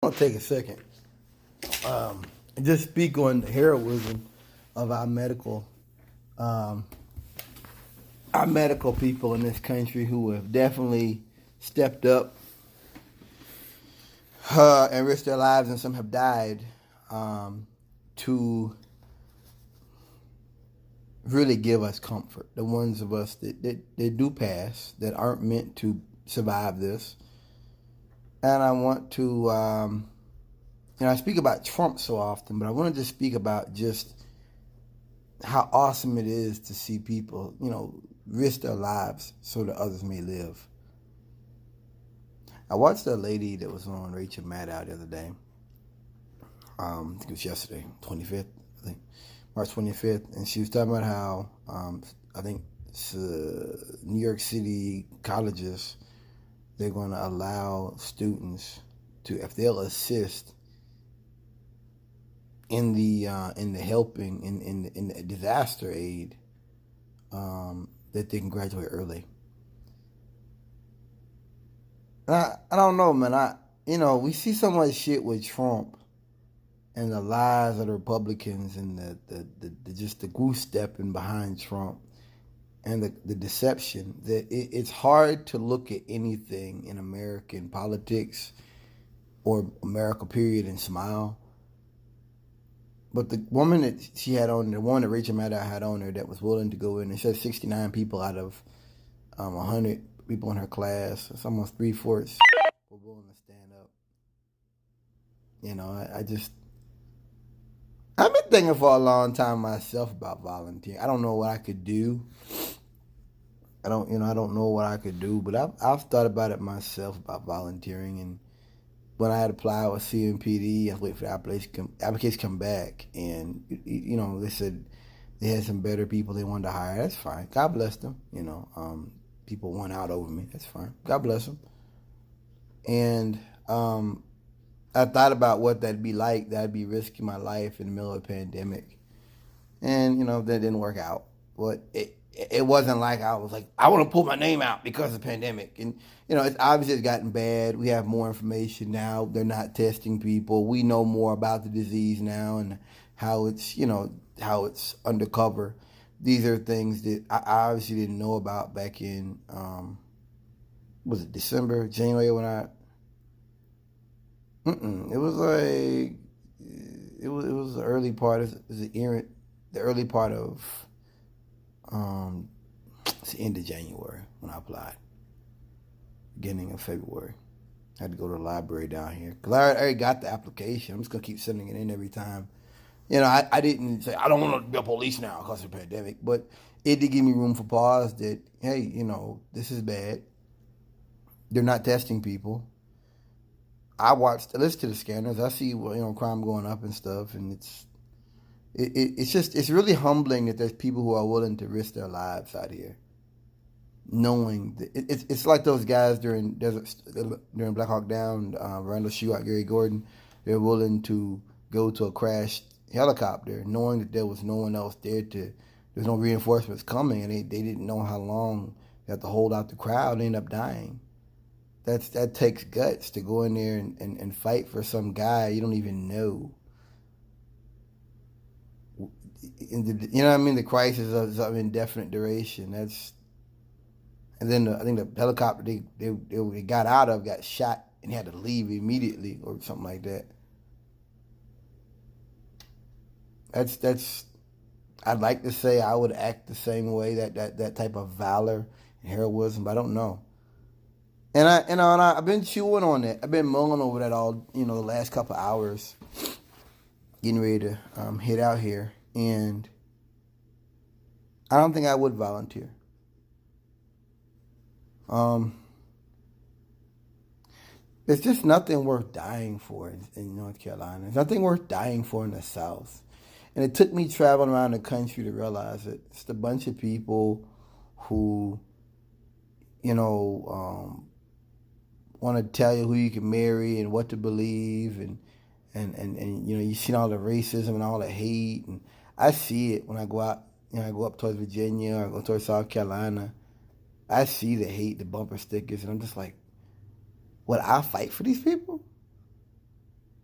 want to take a second and just speak on the heroism of um, our medical people in this country who have definitely stepped up and risked their lives, and some have died to really give us comfort. The ones of us that do pass, that aren't meant to survive this. And I want to, I speak about Trump so often, but I want to just speak about just how awesome it is to see people, risk their lives so that others may live. I watched a lady that was on Rachel Maddow the other day. I think it was yesterday, 25th, I think, March 25th, and she was talking about how I think New York City colleges, they're going to allow students to, if they'll assist in the helping in the disaster aid, that they can graduate early. And I don't know, man. We see so much shit with Trump and the lies of the Republicans and the just the goose stepping behind Trump and the deception that it's hard to look at anything in American politics or America period and smile. But the woman that she had on, the one that Rachel Maddow had on her that was willing to go in, and she had 69 people out of 100 people in her class. It's almost 3/4 were willing to stand up. I've been thinking for a long time myself about volunteering. I don't know what I could do. I don't know what I could do, but I've thought about it myself about volunteering. And when I had applied with CMPD, I was waiting for the application come back, and they said they had some better people they wanted to hire. That's fine. God bless them. People won out over me. That's fine. God bless them. And I thought about what that'd be like. That'd be risking my life in the middle of a pandemic, and that didn't work out. But it wasn't like I was like, I want to pull my name out because of the pandemic. And, it's obviously it's gotten bad. We have more information now. They're not testing people. We know more about the disease now and how it's undercover. These are things that I obviously didn't know about back in, was it December, January when it was like, it was the early part of, the early part of, it's the end of January when I applied. Beginning of February. I had to go to the library down here. Because I already got the application. I'm just going to keep sending it in every time. I didn't say, I don't want to be a police now because of the pandemic. But it did give me room for pause that, hey, this is bad. They're not testing people. I listen to the scanners. I see, crime going up and stuff. And it's really humbling that there's people who are willing to risk their lives out here, knowing that it's like those guys during Black Hawk Down, Randall Shewhart, Gary Gordon. They're willing to go to a crashed helicopter, knowing that there was no one else there there's no reinforcements coming, and they didn't know how long they have to hold out the crowd and end up dying. That takes guts to go in there and fight for some guy you don't even know. The crisis of indefinite duration. And then I think the helicopter they got out of got shot and had to leave immediately or something like that. That's I'd like to say I would act the same way, that type of valor and heroism, but I don't know. And I've been chewing on that. I've been mulling over that all the last couple of hours, getting ready to head out here, and I don't think I would volunteer. There's just nothing worth dying for in North Carolina. There's nothing worth dying for in the South. And it took me traveling around the country to realize it. It's a bunch of people who, want to tell you who you can marry and what to believe, and you see all the racism and all the hate, and I see it when I go out. I go up towards Virginia or I go towards South Carolina. I see the hate, the bumper stickers, and I'm just like, would I fight for these people?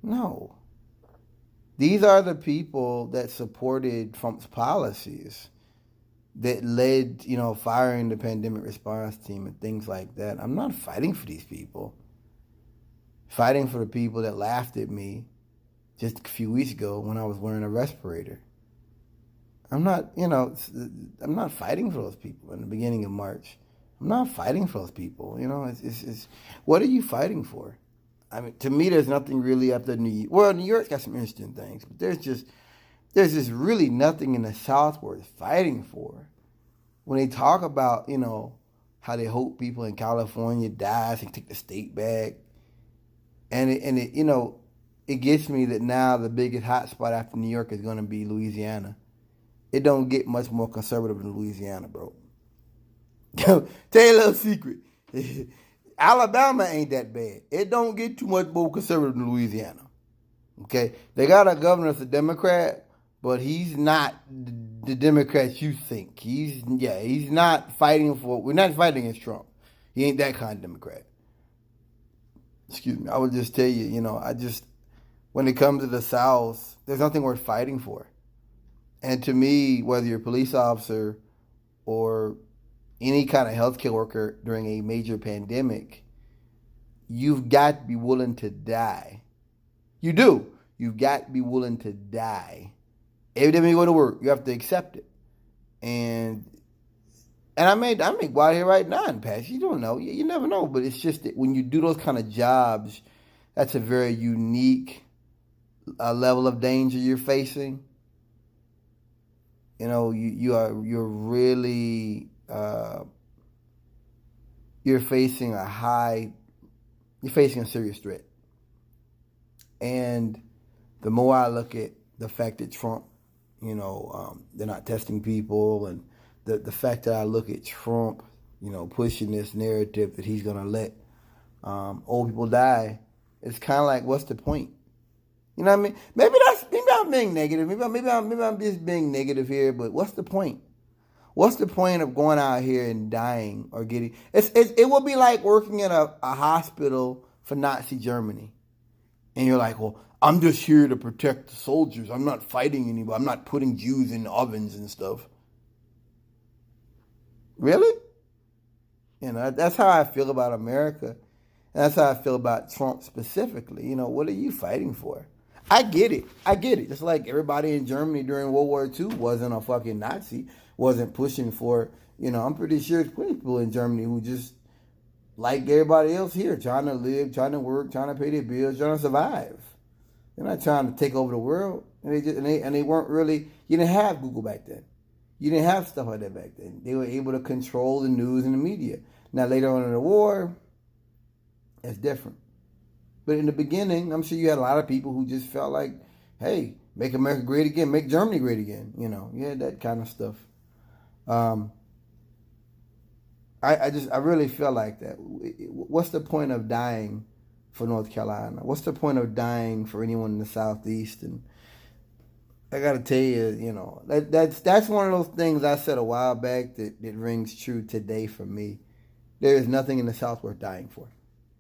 No. These are the people that supported Trump's policies that led, firing the pandemic response team and things like that. I'm not fighting for these people. Fighting for the people that laughed at me just a few weeks ago when I was wearing a respirator. I'm not fighting for those people in the beginning of March. I'm not fighting for those people. It's what are you fighting for? I mean, to me, there's nothing really up there. New York's got some interesting things, but there's just really nothing in the South worth fighting for. When they talk about, how they hope people in California die and take the state back, and it gets me that now the biggest hotspot after New York is going to be Louisiana. It don't get much more conservative than Louisiana, bro. Tell you a little secret. Alabama ain't that bad. It don't get too much more conservative than Louisiana. Okay? They got a governor that's a Democrat, but he's not the Democrats you think. He's not fighting for, we're not fighting against Trump. He ain't that kind of Democrat. Excuse me. I would just tell you, when it comes to the South, there's nothing worth fighting for. And to me, whether you're a police officer or any kind of healthcare worker during a major pandemic, you've got to be willing to die. You do. You've got to be willing to die. Every time you go to work, you have to accept it. And I may go out here right now and pass. You don't know. You never know. But it's just that when you do those kind of jobs, that's a very unique level of danger you're facing. You're really you're facing a serious threat. And the more I look at the fact that Trump, they're not testing people, and the fact that I look at Trump, pushing this narrative that he's going to let old people die, it's kind of like, what's the point? You know what I mean? Maybe I'm being negative. Maybe I'm just being negative here. But what's the point? What's the point of going out here and dying or getting? It will be like working in a hospital for Nazi Germany, and you're like, well, I'm just here to protect the soldiers. I'm not fighting anybody. I'm not putting Jews in ovens and stuff. Really? That's how I feel about America. And that's how I feel about Trump specifically. What are you fighting for? I get it. Just like everybody in Germany during World War II wasn't a fucking Nazi, wasn't pushing for, I'm pretty sure there's plenty of people in Germany who just, like everybody else here, trying to live, trying to work, trying to pay their bills, trying to survive. They're not trying to take over the world. And they weren't really, you didn't have Google back then. You didn't have stuff like that back then. They were able to control the news and the media. Now, later on in the war, it's different. But in the beginning, I'm sure you had a lot of people who just felt like, hey, make America great again, make Germany great again. You had that kind of stuff. I really feel like that. What's the point of dying for North Carolina? What's the point of dying for anyone in the Southeast? And I got to tell you, that's one of those things I said a while back that rings true today for me. There is nothing in the South worth dying for.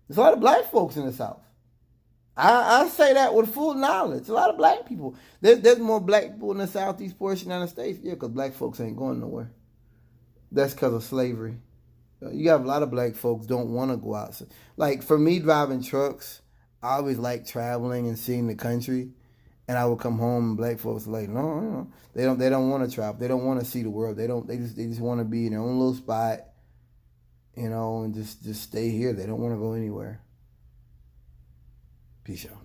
There's a lot of black folks in the South. I say that with full knowledge. A lot of black people. There's more black people in the southeast portion of the States. Yeah, because black folks ain't going nowhere. That's because of slavery. You have a lot of black folks don't want to go out. Like, for me, driving trucks, I always like traveling and seeing the country. And I would come home and black folks are like, no. They don't want to travel. They don't want to see the world. They just want to be in their own little spot, and just stay here. They don't want to go anywhere. Peace out.